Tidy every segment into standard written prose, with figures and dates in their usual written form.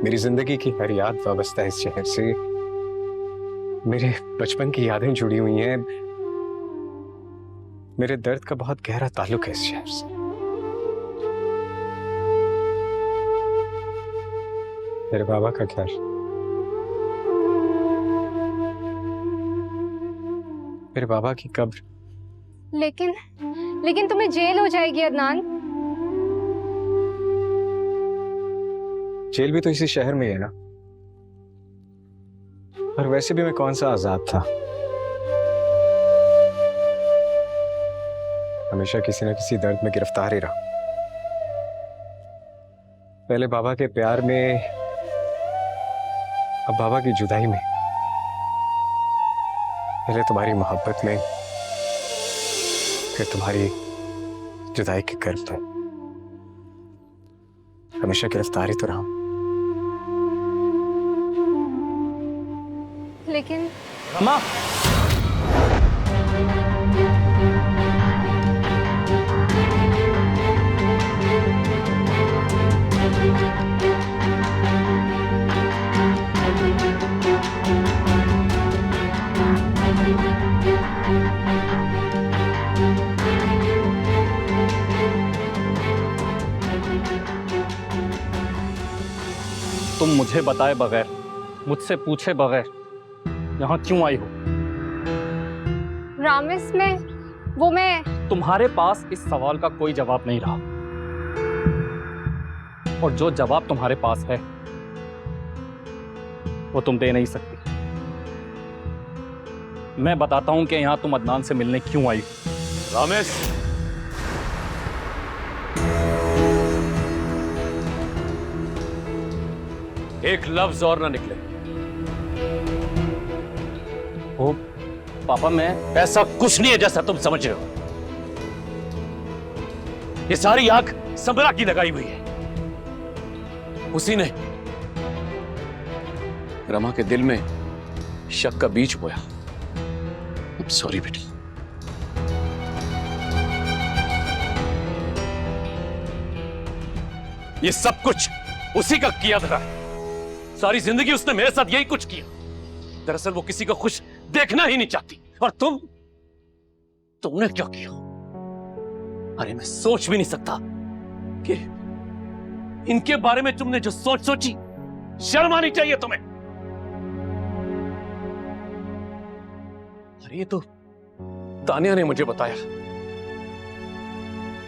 मेरी जिंदगी की हर याद वाबस्ता है इस शहर से। मेरे बचपन की यादें जुड़ी हुई हैं। मेरे दर्द का बहुत गहरा ताल्लुक है इस शहर से। मेरे बाबा का घर, मेरे बाबा की कब्र। लेकिन तुम्हें जेल हो जाएगी अदनान। जेल भी तो इसी शहर में है ना। और वैसे भी मैं कौन सा आजाद था। हमेशा किसी न किसी दर्द में गिरफ्तार ही रहा। पहले बाबा के प्यार में, अब बाबा की जुदाई में। पहले तुम्हारी मोहब्बत में, फिर तुम्हारी जुदाई के कर्ब में। हमेशा गिरफ्तार ही तो रहा। लेकिन रमा, तुम मुझे बताए बगैर, मुझसे पूछे बगैर यहाँ क्यों आई हो? रामिस मैं तुम्हारे पास इस सवाल का कोई जवाब नहीं रहा, और जो जवाब तुम्हारे पास है वो तुम दे नहीं सकती। मैं बताता हूं कि यहां तुम अदनान से मिलने क्यों आई हो। रामेश, एक लफ्ज और ना निकले। ओ पापा, मैं ऐसा कुछ नहीं है जैसा तुम समझ रहे हो। ये सारी आग सबरा की लगाई हुई है। उसी ने रमा के दिल में शक का बीज बोया। सॉरी बेटी। ये सब कुछ उसी का किया था। सारी जिंदगी उसने मेरे साथ यही कुछ किया। दरअसल वो किसी को खुश देखना ही नहीं चाहती। और तुमने क्या किया? अरे मैं सोच भी नहीं सकता कि इनके बारे में तुमने जो सोच सोची। शर्म आनी चाहिए तुम्हें। अरे ये तो तानिया ने मुझे बताया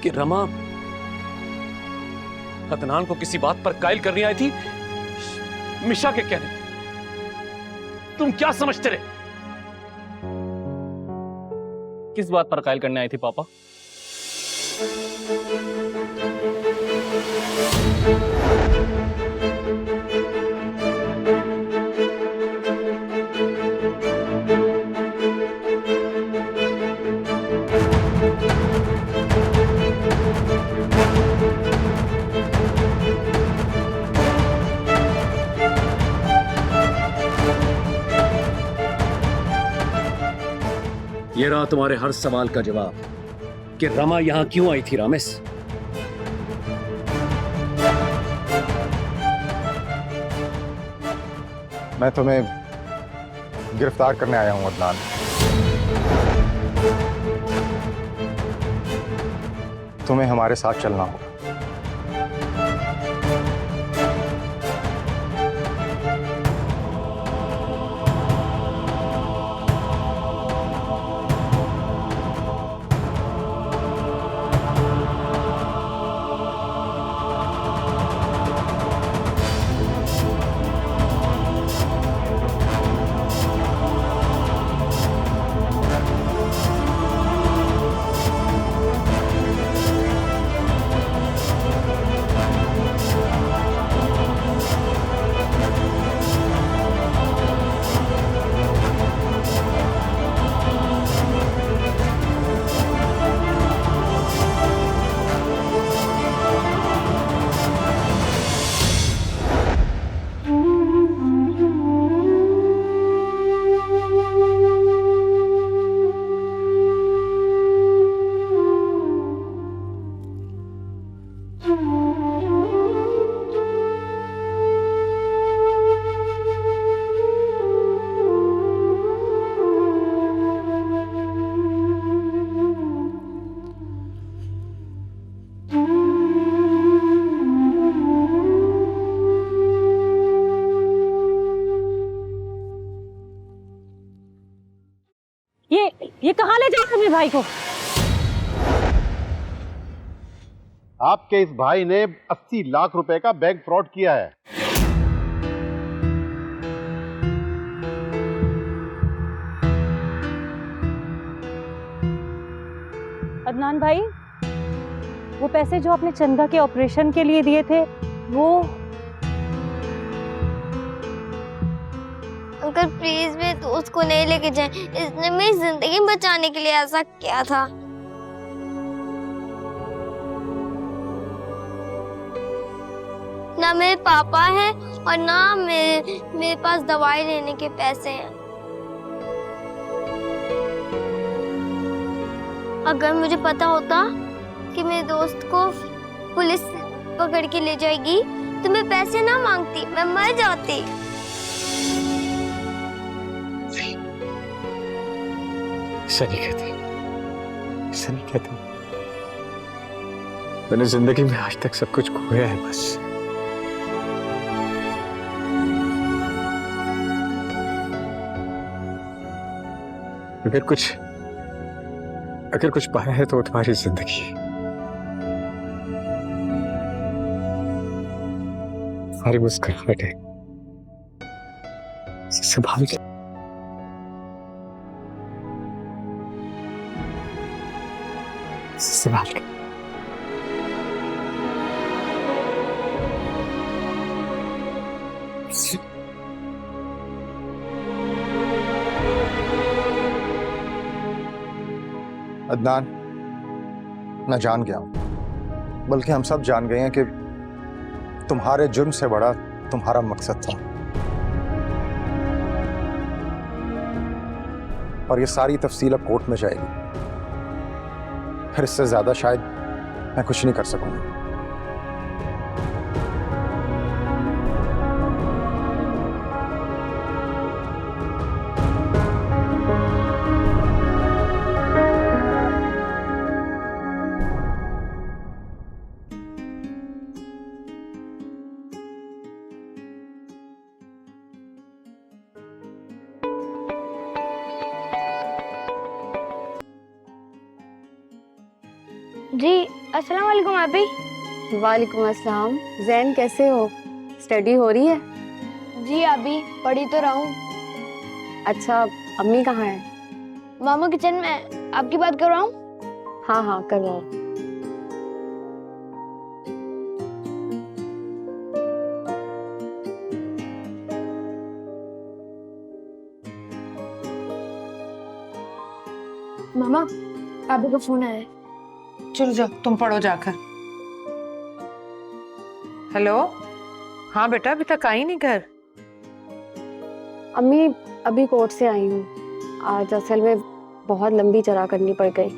कि रमा अदनान को किसी बात पर कायल करने आई थी, मिशा के कहने पे। तुम क्या समझते रहे? किस बात पर कायल करने आई थी पापा? ये रहा तुम्हारे हर सवाल का जवाब कि रमा यहां क्यों आई थी। रामेश, मैं तुम्हें गिरफ्तार करने आया हूं अदनान। तुम्हें हमारे साथ चलना होगा। ये कहाँ ले जा रहे हो मेरे भाई को? आपके इस भाई ने 80 लाख रुपए का बैंक फ्रॉड किया है। अदनान भाई, वो पैसे जो आपने चंदा के ऑपरेशन के लिए दिए थे, वो अंकल प्लीज मेरे दोस्त को नहीं लेके जाएं, इसने मेरी जिंदगी बचाने के लिए ऐसा किया था। ना मेरे पापा है और ना मेरे पास दवाई लेने के पैसे हैं। अगर मुझे पता होता कि मेरे दोस्त को पुलिस पकड़ के ले जाएगी तो मैं पैसे ना मांगती, मैं मर जाती। ऐसा नहीं कहते, ऐसा नहीं कहते। मैंने जिंदगी में आज तक सब कुछ खोया है बस। अगर कुछ पाया है तो तुम्हारी जिंदगी, तुम्हारी मुस्कुराहट है। संभाल के, संभाल के। अदनान, मैं जान गया हूं, बल्कि हम सब जान गए हैं कि तुम्हारे जुर्म से बड़ा तुम्हारा मकसद था। और ये सारी तफसील अब कोर्ट में जाएगी, फिर इससे ज्यादा शायद मैं कुछ नहीं कर सकूंगा। जी अस्सलाम वालेकुम अभी। वालेकुम अस्सलाम। जैन कैसे हो? स्टडी हो रही है? जी अभी पढ़ी तो रहा हूँ। अच्छा, अम्मी कहाँ है? मामा किचन में। आपकी बात कर रहा हूँ। हाँ हाँ कर रहा हूँ। मामा अभी का फोन आया है। चलो जाओ, तुम पढ़ो जाकर। हेलो, हाँ बेटा, अभी तक आई नहीं घर? अम्मी अभी कोर्ट से आई हूँ। आज असल में बहुत लंबी चढ़ा करनी पड़ गई,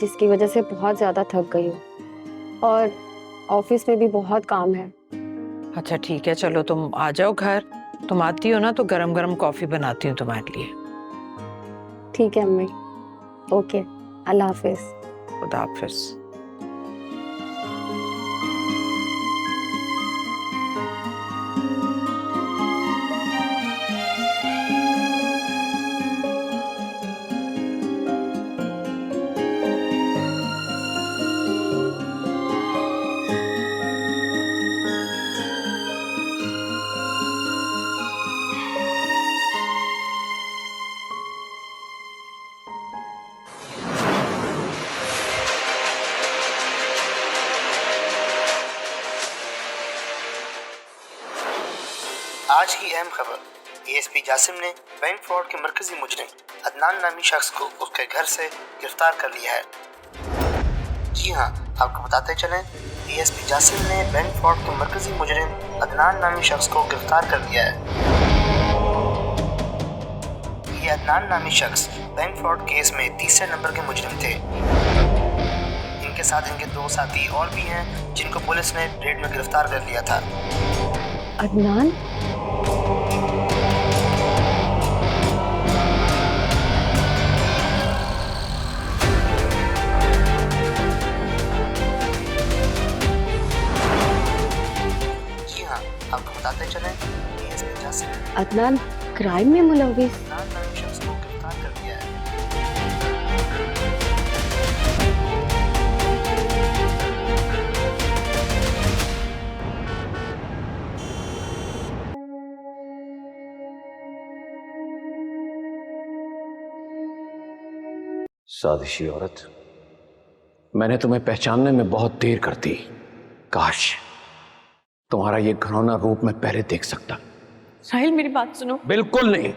जिसकी वजह से बहुत ज़्यादा थक गई हूँ और ऑफिस में भी बहुत काम है। अच्छा ठीक है, चलो तुम आ जाओ घर। तुम आती हो ना तो गरम गरम कॉफी बनाती हूँ तुम्हारे लिए। ठीक है अम्मी, ओके, अल्लाह हाफिज। खुदा हाफिज। आज की अहम खबर, एएसपी जासिम ने बैंक फ्रॉड के मरकजी मुजरिम अदनान नामी शख्स को उसके घर से गिरफ्तार कर लिया है। जी हाँ, आपको बताते चलें, एएसपी जासिम ने बैंक फ्रॉड के मरकजी मुजरिम अदनान नामी शख्स को गिरफ्तार कर लिया है। ये अदनान नामी शख्स बैंक फ्रॉड केस में तीसरे नंबर के मुजरिम थे। इनके साथ इनके 2 साथी और भी हैं, जिनको पुलिस ने रेड में गिरफ्तार कर लिया था। अदनान? जी हाँ, आपको बताते चलें, एएसपी जासिम अदनान क्राइम में मुलविस? अदनान नामी शख्स को गिरफ्तार कर लिया है। साजिशी औरत, मैंने तुम्हें पहचानने में बहुत देर कर दी। काश तुम्हारा ये घिनौना रूप मैं पहले देख सकता। साहिल मेरी बात सुनो। बिल्कुल नहीं।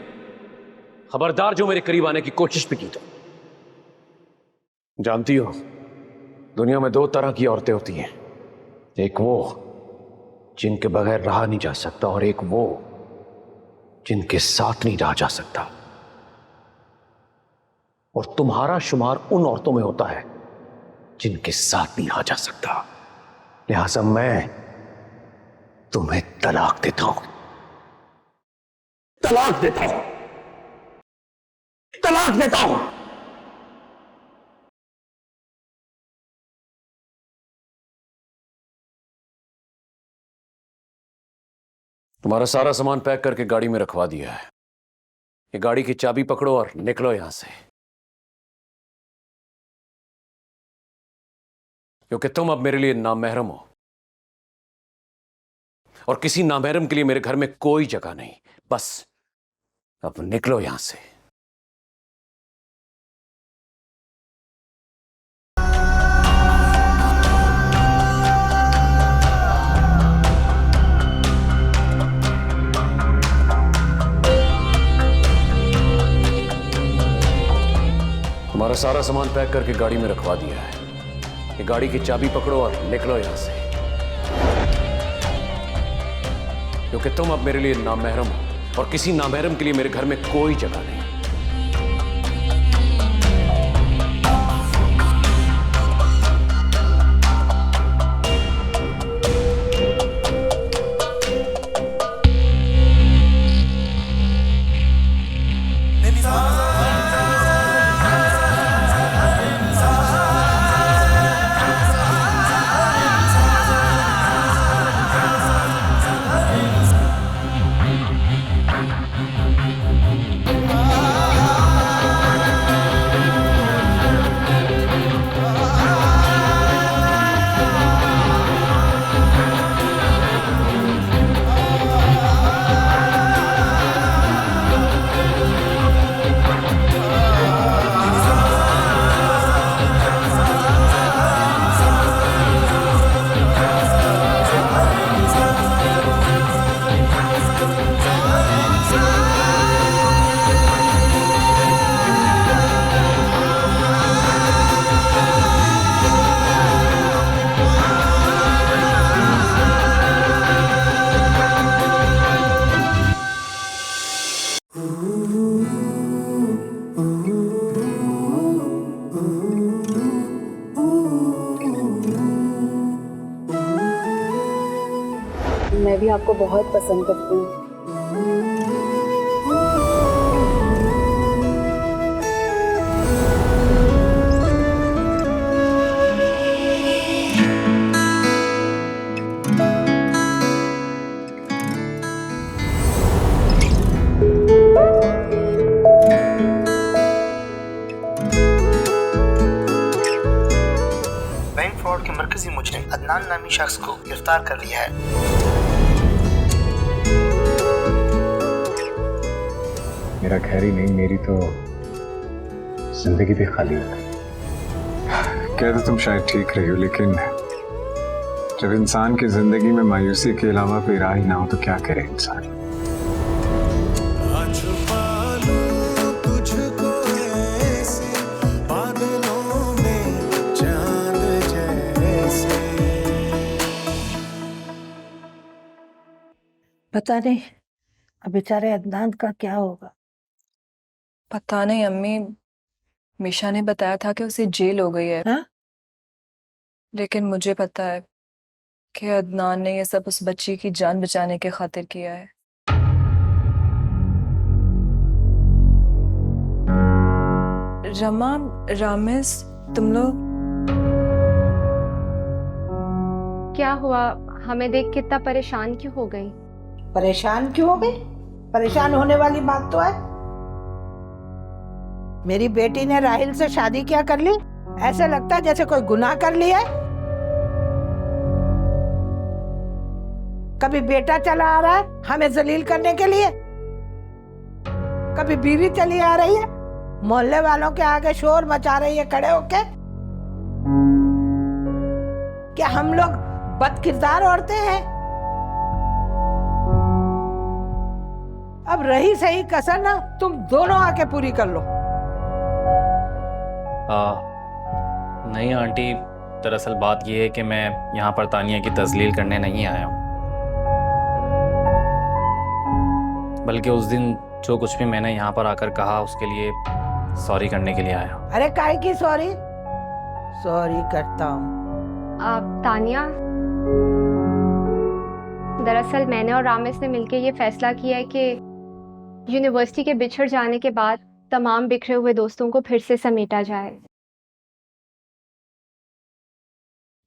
खबरदार जो मेरे करीब आने की कोशिश भी की तो। जानती हो, दुनिया में दो तरह की औरतें होती हैं, एक वो जिनके बगैर रहा नहीं जा सकता और एक वो जिनके साथ नहीं रहा जा सकता। और तुम्हारा शुमार उन औरतों में होता है जिनके साथ नहीं रहा जा सकता। लिहाजा मैं तुम्हें तलाक देता हूं। तलाक देता हूं। तलाक देता हूं। तुम्हारा सारा सामान पैक करके गाड़ी में रखवा दिया है। ये गाड़ी की चाबी पकड़ो और निकलो यहां से, क्योंकि तुम अब मेरे लिए नामहरम हो और किसी नामहरम के लिए मेरे घर में कोई जगह नहीं। बस अब निकलो यहां से। तुम्हारा सारा सामान पैक करके गाड़ी में रखवा दिया है। ये गाड़ी की चाबी पकड़ो और निकलो यहां से, क्योंकि तुम अब मेरे लिए नामहरम हो और किसी नामहरम के लिए मेरे घर में कोई जगह नहीं। मैं भी आपको बहुत पसंद करती हूँ। बैंक फ्रॉड के मरकजी मुजरिम अदनान नामी शख्स को गिरफ्तार कर लिया है। मेरा खैर ही नहीं, मेरी तो जिंदगी भी खाली हो गई। कह तो तुम शायद ठीक रही हो, लेकिन जब इंसान की जिंदगी में मायूसी के अलावा कोई राह ही ना हो तो क्या करे इंसान। पता नहीं अब बेचारे अदनान का क्या होगा। पता नहीं अम्मी, मीशा ने बताया था कि उसे जेल हो गई है। हाँ? लेकिन मुझे पता है कि अदनान ने ये सब उस बच्ची की जान बचाने के खातिर किया है। रमा, रामिस, तुम लोग क्या हुआ? हमें देख के इतना परेशान क्यों हो गई? परेशान क्यों हो गई? परेशान होने वाली बात तो है। मेरी बेटी ने राहिल से शादी क्या कर ली? ऐसे लगता है जैसे कोई गुनाह कर लिया है। कभी बेटा चला आ रहा है हमें जलील करने के लिए, कभी बीवी चली आ रही है मोहल्ले वालों के आगे शोर मचा रही है खड़े होके। क्या हम लोग बदकिरदार औरतें हैं? अब रही सही कसर ना तुम दोनों आके पूरी कर लो। नहीं आंटी, दरअसल बात यह है कि मैं यहाँ पर तानिया की तजलील करने नहीं आया हूँ, बल्कि उस दिन जो कुछ भी मैंने यहाँ पर आकर कहा उसके लिए सॉरी करने के लिए आया हूँ। अरे काहे की सॉरी? सॉरी करता हूँ। तानिया, दरअसल मैंने और रामेश ने मिलकर ये फैसला किया है कि यूनिवर्सिटी के बिछड़ जाने के बाद तमाम बिखरे हुए दोस्तों को फिर से समेटा जाए।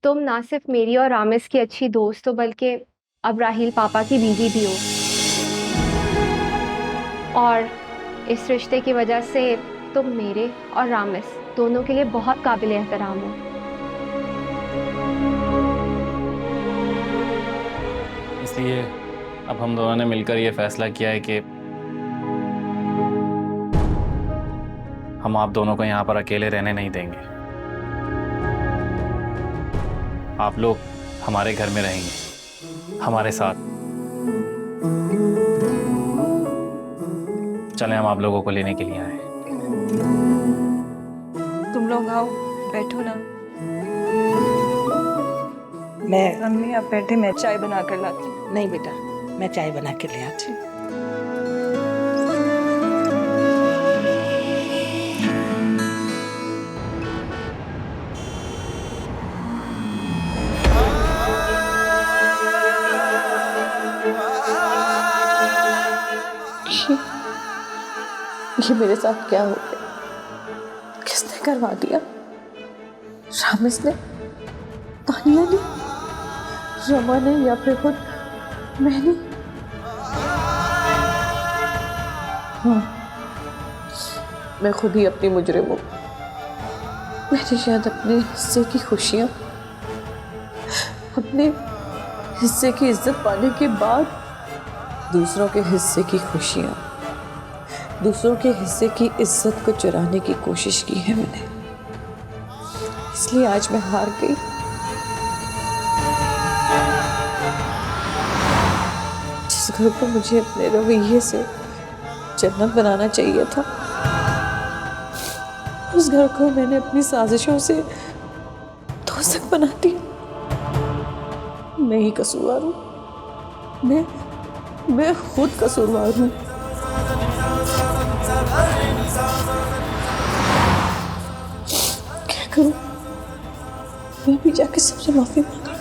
तुम ना सिर्फ मेरी और रामेश की अच्छी दोस्त हो, बल्कि अब राहिल पापा की बीवी भी हो, और इस रिश्ते की वजह से तुम मेरे और रामेश दोनों के लिए बहुत काबिल एहतराम हो। इसलिए अब हम दोनों ने मिलकर ये फैसला किया है कि हम आप दोनों को यहाँ पर अकेले रहने नहीं देंगे। आप लोग हमारे घर में रहेंगे, हमारे साथ। चलें, हम आप लोगों को लेने के लिए आए। तुम लोग आओ, बैठो ना। मैं अम्मी आप बैठे, मैं चाय बना कर लाती हूँ। नहीं बेटा, मैं चाय बना के ले आती हूँ। ये मेरे साथ क्या हो गया? किसने करवा दिया? रामेश ने, तानिया ने, रमा ने, या फिर खुद मैंने? हाँ, मैं खुद ही अपनी मुजरिम हूँ। मैंने शायद अपने हिस्से की खुशियाँ, अपने हिस्से की इज्जत पाने के बाद दूसरों के हिस्से की खुशियाँ, दूसरों के हिस्से की इज्जत को चुराने की कोशिश की है मैंने। इसलिए आज मैं हार गई। जिस घर को मुझे अपने रवैये से जन्नत बनाना चाहिए था, उस घर को मैंने अपनी साजिशों से दोज़ख बना दी। मैं ही कसूरवार हूँ, मैं खुद कसूरवार हूँ। क्या करूं? मैं भी जाके सबसे माफी मांगूं।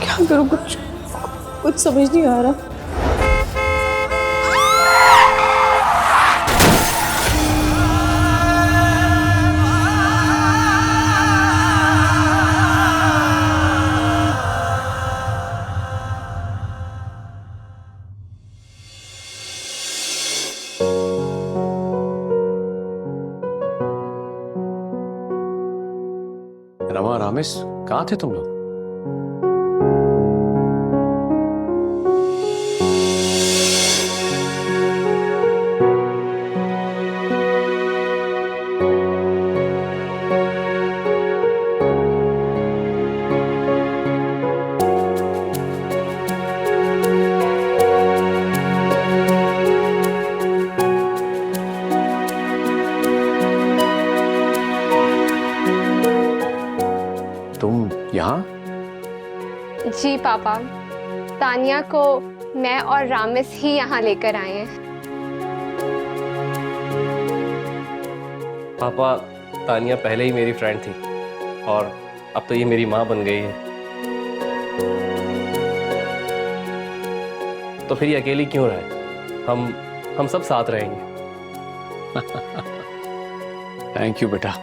क्या करूं? कुछ समझ नहीं आ रहा। रमा, रामेश, कहाँ थे तुम लोग? तुम यहाँ? जी पापा, तानिया को मैं और रामेश ही यहाँ लेकर आए हैं। पापा, तानिया पहले ही मेरी फ्रेंड थी और अब तो ये मेरी माँ बन गई है। तो फिर ये अकेली क्यों रहे? हम सब साथ रहेंगे। थैंक यू बेटा।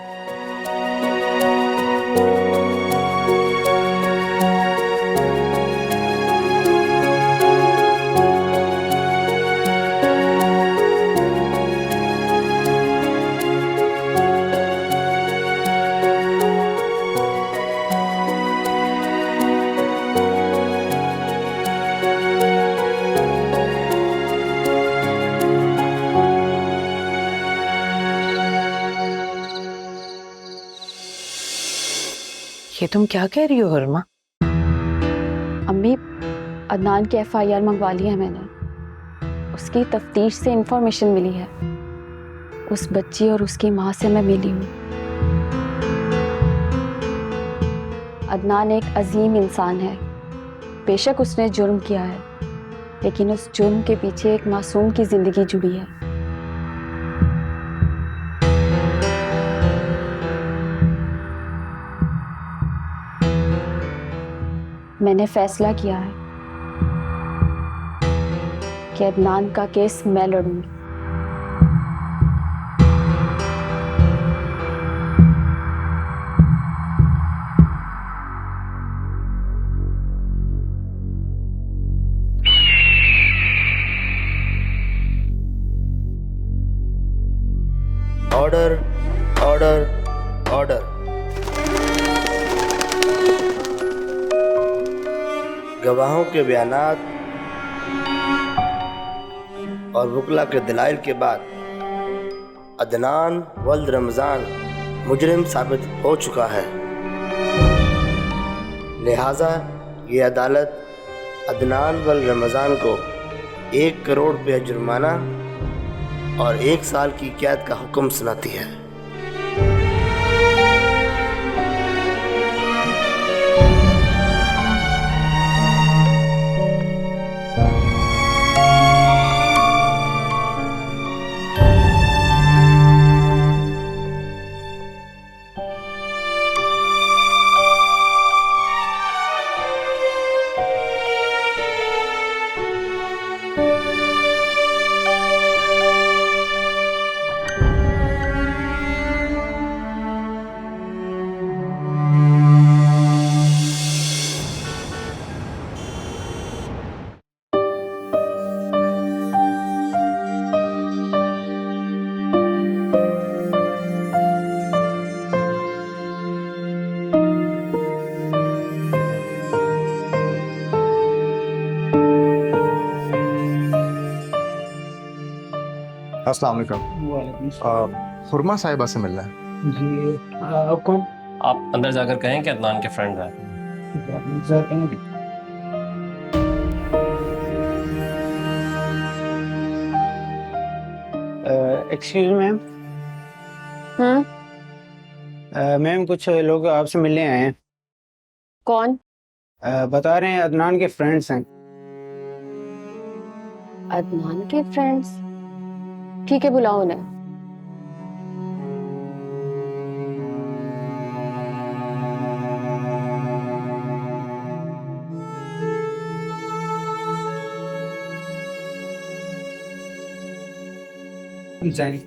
ये तुम क्या कह रही हो हरमा? अम्मी, अदनान की FIR मंगवा ली है मैंने। उसकी तफ्तीश से इंफॉर्मेशन मिली है। उस बच्ची और उसकी माँ से मैं मिली हूँ। अदनान एक अजीम इंसान है। बेशक उसने जुर्म किया है, लेकिन उस जुर्म के पीछे एक मासूम की जिंदगी जुड़ी है। मैंने फैसला किया है कि अदनान का केस मैं लड़ूंगी। Order order order. गवाहों के बयानात और वकला के दलाइल के बाद अदनान वल्द रमज़ान मुजरिम साबित हो चुका है। लिहाजा ये अदालत अदनान वल्द रमज़ान को 1 करोड़ रुपया जुर्माना और 1 साल की कैद का हुक्म सुनाती है। अस्सलाम वालेकुम। हुरमा साहिबा से मिलना है जी। आप कौन? आप अंदर जाकर कहें कि अदनान के फ्रेंड हैं। Excuse ma'am. मैम कुछ लोग आपसे मिलने आए हैं। कौन? बता रहे हैं अदनान के फ्रेंड्स हैं। अदनान के फ्रेंड्स? ठीक है, बुलाओ उन्हें। चलिए।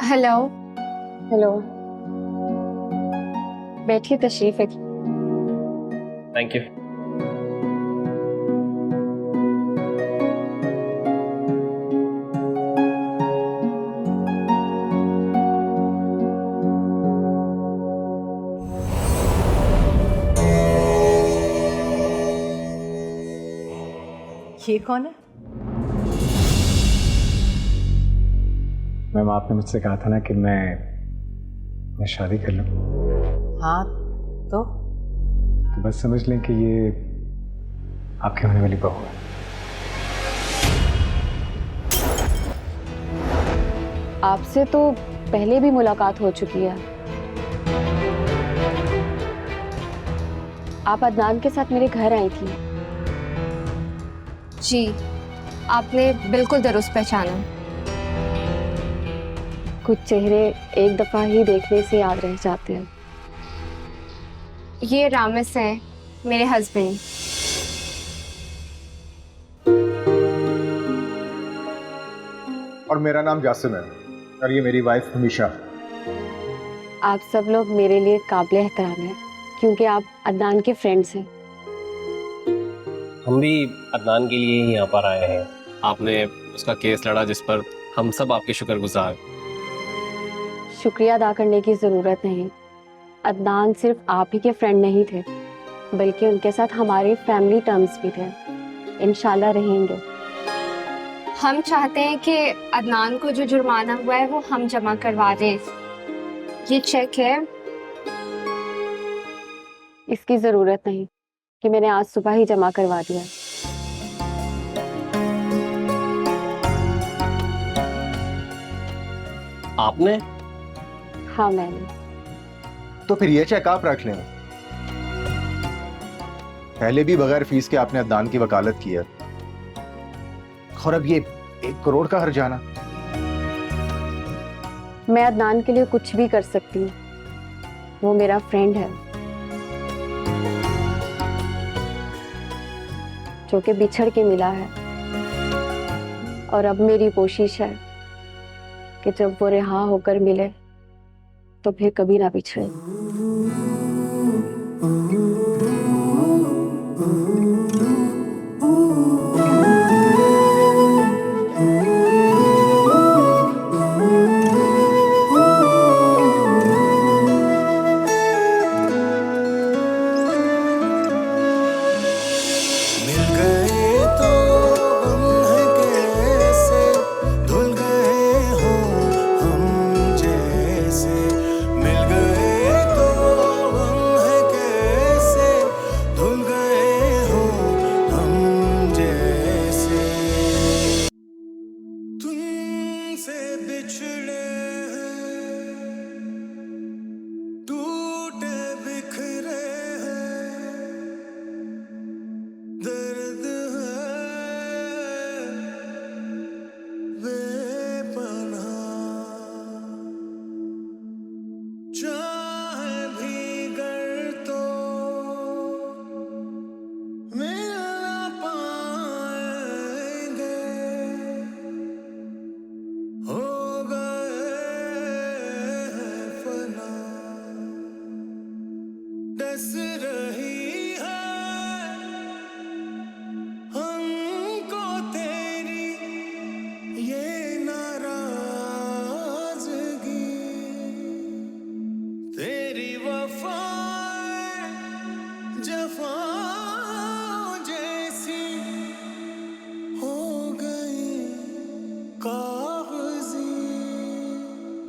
हेलो। हेलो, बैठिए, तशरीफ है। Thank you. ये कौन है? मैम, आपने मुझसे कहा था ना कि मैं शादी कर लूं। हाँ तो बस समझ लें कि ये आपकी होने वाली बहू है। आपसे तो पहले भी मुलाकात हो चुकी है। आप अदनान के साथ मेरे घर आई थी। जी, आपने बिल्कुल दुरुस्त पहचाना। कुछ चेहरे एक दफा ही देखने से याद रह जाते हैं। ये रामिस हैं, मेरे हस्बैंड। और मेरा नाम जासिम है और ये मेरी वाइफ हमीशा। आप सब लोग मेरे लिए काबिल एहतराम हैं, क्योंकि आप अदनान के फ्रेंड्स हैं। हम भी अदनान के लिए ही यहाँ पर आए हैं। आपने उसका केस लड़ा जिस पर हम सब आपके शुक्रगुजार। शुक्रिया अदा करने की ज़रूरत नहीं। अदनान सिर्फ आप ही के फ्रेंड नहीं थे, बल्कि उनके साथ हमारे फैमिली टर्म्स भी थे। इंशाल्लाह रहेंगे। हम चाहते हैं कि अदनान को जो जुर्माना हुआ है वो हम जमा करवा दें। ये चेक है। इसकी ज़रूरत नहीं कि मैंने आज सुबह ही जमा करवा दिया। आपने? हाँ मैंने। तो फिर ये चेक आप रख लें। पहले भी बगैर फीस के आपने अदनान की वकालत की है, और अब ये 1 करोड़ का हर्जाना। मैं अदनान के लिए कुछ भी कर सकती हूँ, वो मेरा फ्रेंड है जो कि बिछड़ के मिला है, और अब मेरी कोशिश है कि जब वो रिहा होकर मिले तो फिर कभी ना बिछड़े।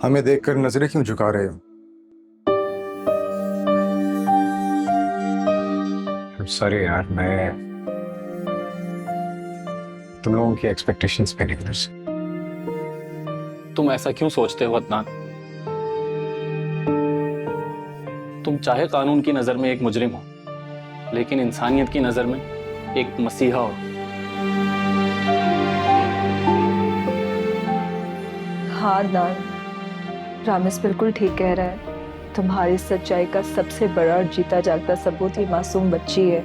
हमें देखकर नजरें क्यों झुका रहे हो? सॉरी यार, मैं तुम लोगों की एक्सपेक्टेशंस पे नहीं उतर सकता। तुम ऐसा क्यों सोचते हो अदनान? तुम चाहे कानून की नजर में एक मुजरिम हो, लेकिन इंसानियत की नजर में एक मसीहा हो। हाँ अदनान, रामिस बिल्कुल ठीक कह रहा है। तुम्हारी सच्चाई का सबसे बड़ा और जीता जागता सबूत ही मासूम बच्ची है।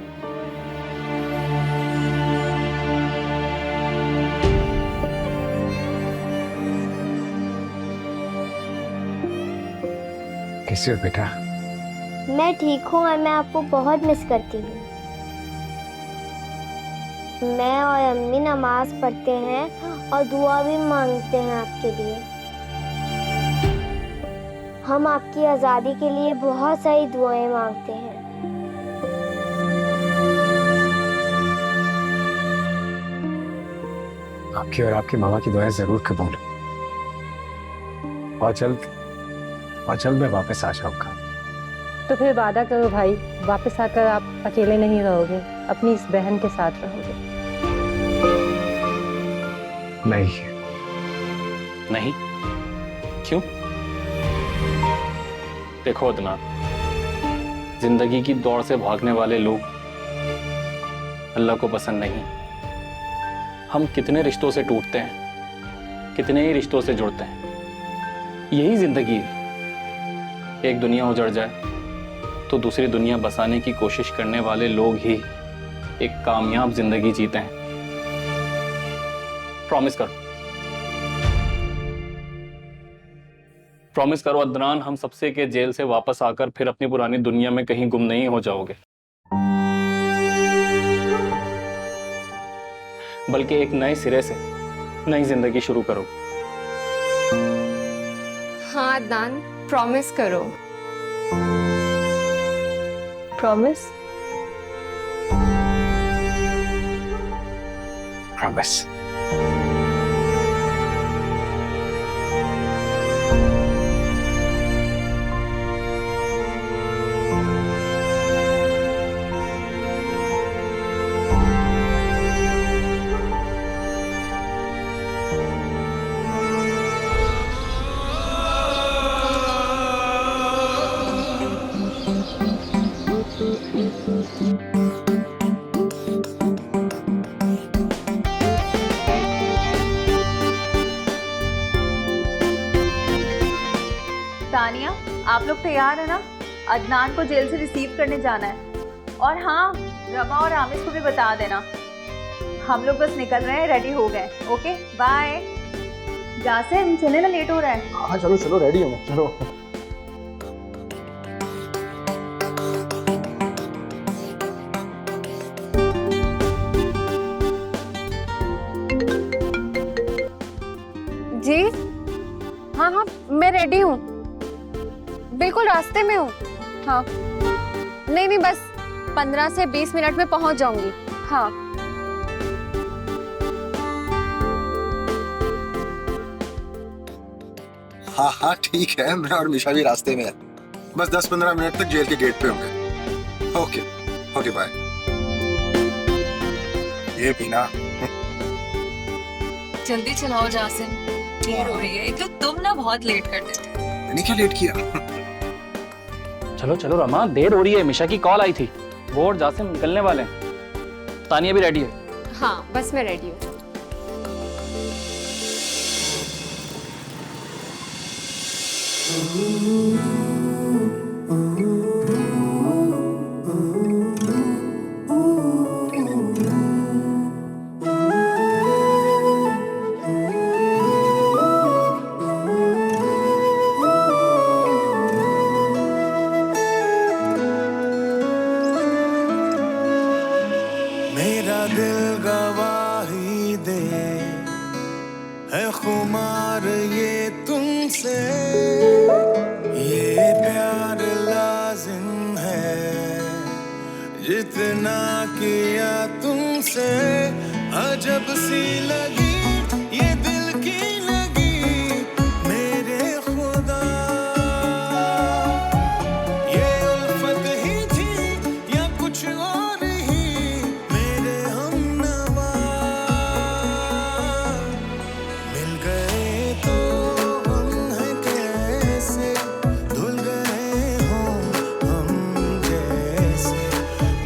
कैसे हो बेटा? मैं ठीक हूँ और मैं आपको बहुत मिस करती हूँ। मैं और अम्मी नमाज पढ़ते हैं और दुआ भी मांगते हैं आपके लिए। हम आपकी आज़ादी के लिए बहुत सारी दुआएं मांगते हैं। आपकी और आपकी मामा की दुआएं जरूर कबूल। और जल्द मैं वापस आ जाऊंगा। तो फिर वादा करो भाई, वापस आकर आप अकेले नहीं रहोगे, अपनी इस बहन के साथ रहोगे। नहीं। क्यों? देखो अदनान, जिंदगी की दौड़ से भागने वाले लोग अल्लाह को पसंद नहीं। हम कितने रिश्तों से टूटते हैं, कितने ही रिश्तों से जुड़ते हैं। यही जिंदगी है। एक दुनिया उजड़ जाए तो दूसरी दुनिया बसाने की कोशिश करने वाले लोग ही एक कामयाब जिंदगी जीते हैं। प्रॉमिस करो अदनान, हम सबसे के जेल से वापस आकर फिर अपनी पुरानी दुनिया में कहीं गुम नहीं हो जाओगे, बल्कि एक नए सिरे से नई जिंदगी शुरू करो। हाँ अदनान, प्रॉमिस करो। प्रॉमिस? प्रॉमिस। तानिया, आप लोग तैयार है ना? अदनान को जेल से रिसीव करने जाना है। और हाँ, रमा और आमिर को भी बता देना। हम लोग बस निकल रहे हैं, रेडी हो गए। Okay bye. जासिम चले ना, लेट हो रहा है। हाँ चलो चलो, रेडी हूँ मैं, चलो। जी हाँ हाँ, मैं रेडी हूँ, बिल्कुल रास्ते में हूँ। हाँ नहीं नहीं, बस 15 से 20 मिनट में पहुँच जाऊंगी। हाँ हाँ हाँ ठीक है, मैं और मिशा भी रास्ते में है। बस 10-15 मिनट तक जेल के गेट पे होंगे। Okay okay bye. ये भी ना जल्दी चलाओ जासिम, देर हो रही है। एक तो तुम ना बहुत लेट कर देते। मैंने क्या लेट किया? चलो चलो रमा, देर हो रही है। मिशा की कॉल आई थी, वो और जासिम निकलने वाले हैं। तानिया भी रेडी है। हाँ बस मैं रेडी हूँ। मेरा दिल गवाही दे है खुमार ये तुमसे, ये प्यार लाजिम है जितना किया तुमसे। अजब सी लगी ये दिल की लगी मेरे खुदा, ये उल्फत ही थी या कुछ और ही मेरे हमनवा। मिल गए तो हम हैं कैसे, धुल गए हों हम जैसे।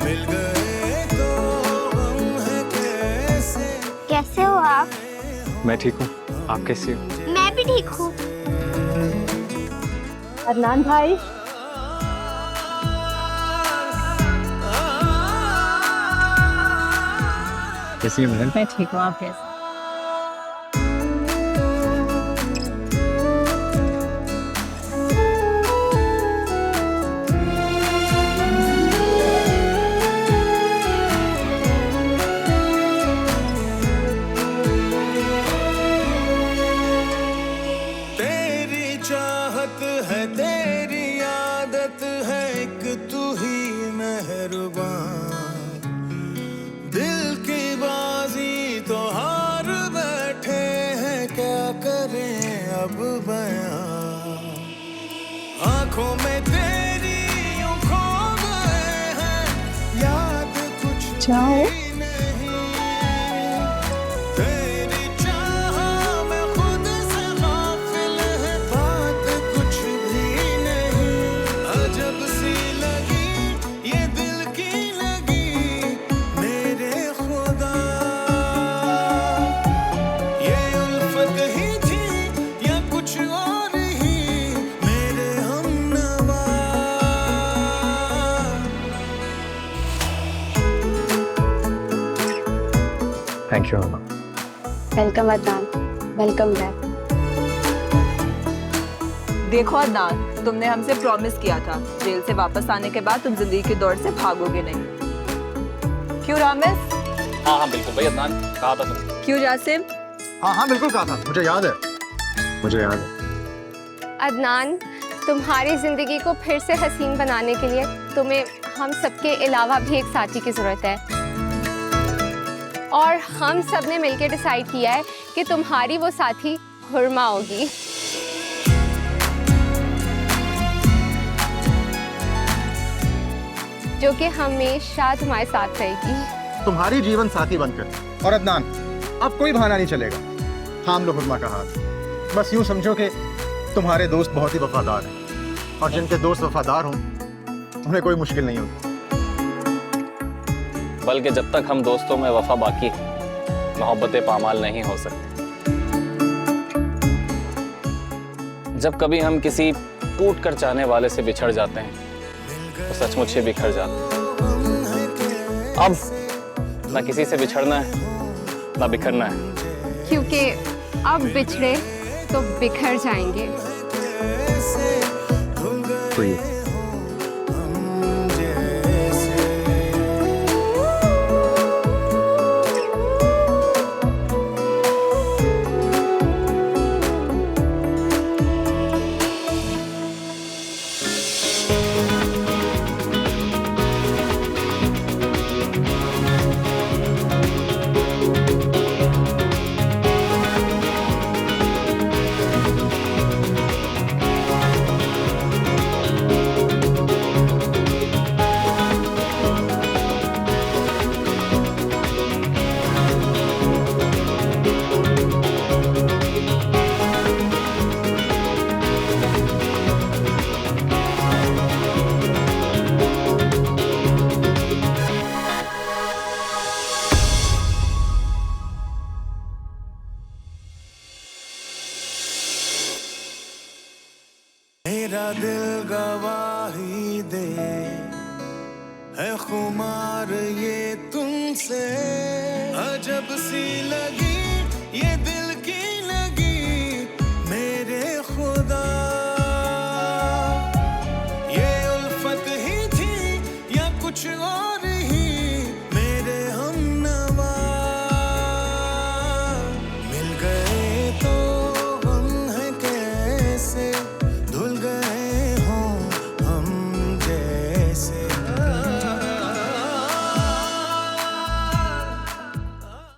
मिल गए तो हम हैं कैसे। कैसे हो आप? मैं ठीक हूँ, आप कैसी हो? मैं भी ठीक हूँ। अदनान भाई, कैसी है मैडम? मैं ठीक हूँ, आप कैसे? तेरी चाहत है, तेरी आदत है, एक तू ही मेहरबान। दिल की बाजी तो हार बैठे हैं, क्या करें अब बयां। आंखों में तेरी यूं खो गए हैं, याद कुछ जाओ। तेरी चाह में खुद से गाफिल है, बात कुछ भी नहीं। अजब सी लगी ये दिल की लगी मेरे खुदा, ये उल्फत ही थी या कुछ और ही मेरे हमनवा। थैंक यू अम्मा। Welcome Adnan, welcome back. देखो अदनान, तुमने हमसे प्रॉमिस किया था जेल से वापस आने के बाद तुम जिंदगी की दौड़ से भागोगे नहीं। क्यों रामिस? हाँ हाँ बिल्कुल भाई, अदनान कहा था तुम। क्यों जासिम? हाँ हाँ बिल्कुल कहा था, मुझे याद है, मुझे याद है। अदनान, तुम्हारी जिंदगी को फिर से हसीन बनाने के लिए तुम्हें हम सबके अलावा भी एक साथी की जरूरत है। और हम सब ने मिलकर डिसाइड किया है कि तुम्हारी वो साथी हुरमा होगी। जो कि हमेशा तुम्हारे साथ रहेगी। तुम्हारी जीवन साथी बनकर। और अदनान, अब कोई बहाना नहीं चलेगा। थाम लो हुरमा का हाथ। बस यूं समझो कि तुम्हारे दोस्त बहुत ही वफादार हैं, और जिनके दोस्त वफादार हों उन्हें कोई मुश्किल नहीं होती। बल्कि जब तक हम दोस्तों में वफा बाकी है, मोहब्बतें पामाल नहीं हो सकती। जब कभी हम किसी टूट कर चाहने वाले से बिछड़ जाते हैं तो सचमुच ही बिखर जाते हैं। अब ना किसी से बिछड़ना है ना बिखरना है, क्योंकि अब बिछड़े तो बिखर जाएंगे। मेरा दिल गवाही दे है खुमार ये तुमसे, अजब सी लगी ये दिल की लगी मेरे खुदा। ये उल्फत ही थी या कुछ और